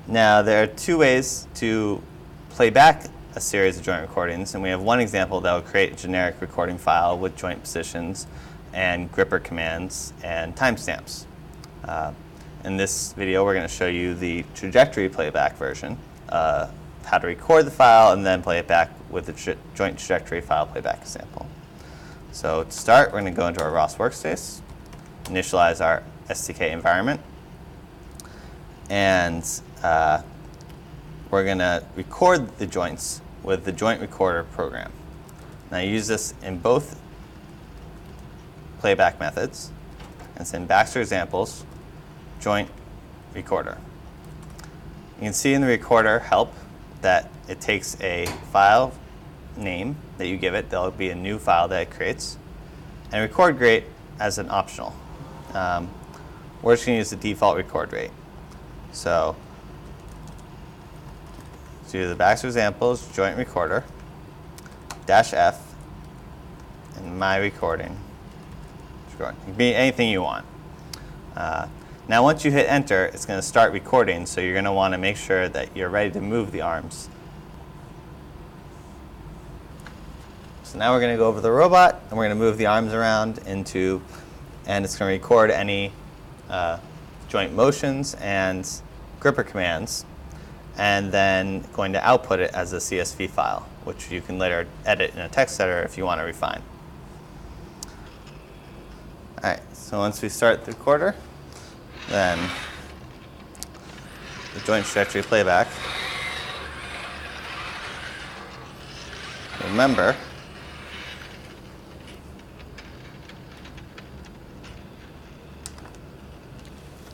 Now, there are two ways to play back a series of joint recordings, and we have one example that will create a generic recording file with joint positions and gripper commands and timestamps. In this video, we're going to show you the trajectory playback version, how to record the file and then play it back with the joint trajectory file playback example. So to start, we're going to go into our ROS workspace, initialize our SDK environment, and we're going to record the joints with the joint recorder program. Now, I use this in both playback methods. It's in Baxter examples, joint recorder. You can see in the recorder help that it takes a file name that you give it. There'll be a new file that it creates. And record rate as an optional. We're just going to use the default record rate. So, do the Baxter examples, joint recorder, -F, and my recording. It can be anything you want. Now, once you hit enter, it's going to start recording, so you're going to want to make sure that you're ready to move the arms. So now we're going to go over the robot, and we're going to move the arms around and it's going to record any joint motions and gripper commands, and then going to output it as a CSV file, which you can later edit in a text editor if you want to refine. All right, so once we start the recorder, then the joint trajectory playback. Remember,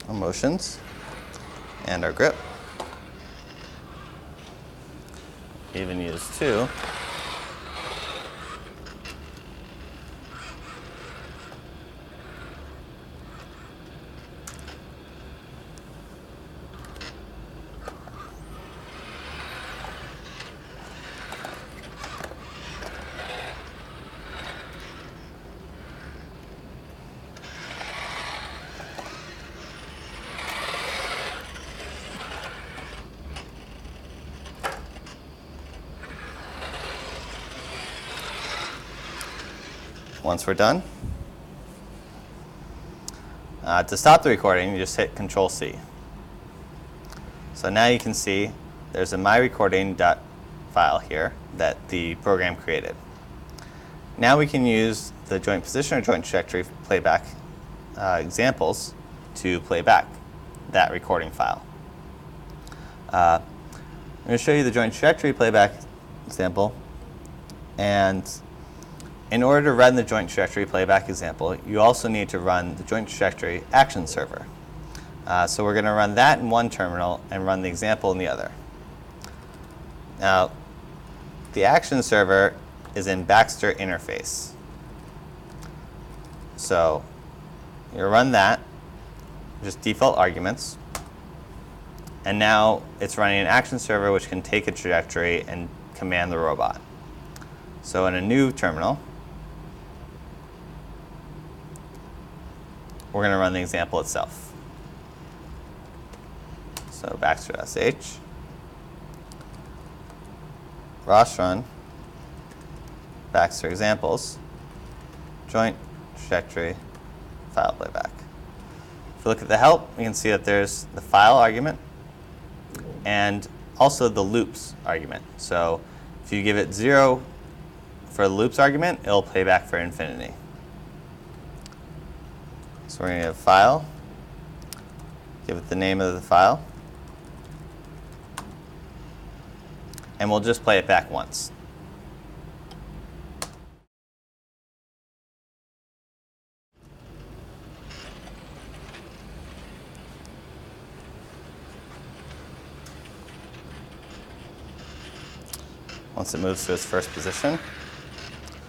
our motions and our grip. Even use 2. Once we're done, to stop the recording, you just hit Control-C. So now you can see there's a myrecording.file here that the program created. Now we can use the joint position or joint trajectory playback examples to play back that recording file. I'm going to show you the joint trajectory playback example, and in order to run the joint trajectory playback example, you also need to run the joint trajectory action server. So we're going to run that in one terminal and run the example in the other. Now, the action server is in Baxter interface. So you run that, just default arguments, and now it's running an action server which can take a trajectory and command the robot. So in a new terminal, we're going to run the example itself. So Baxter.sh, ROS run, Baxter examples, joint trajectory file playback. If you look at the help, you can see that there's the file argument and also the loops argument. So if you give it 0 for the loops argument, it'll play back for infinity. So we're going to have file, give it the name of the file, and we'll just play it back once. Once it moves to its first position,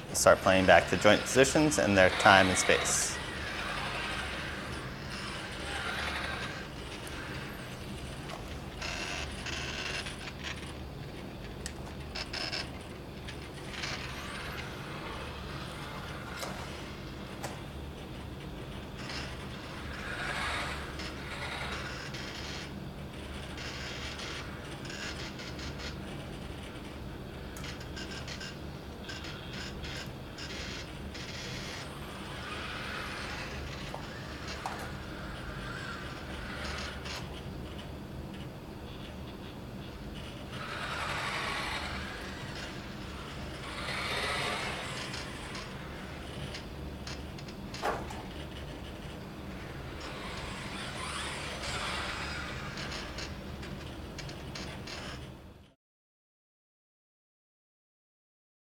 we'll start playing back the joint positions and their time and space.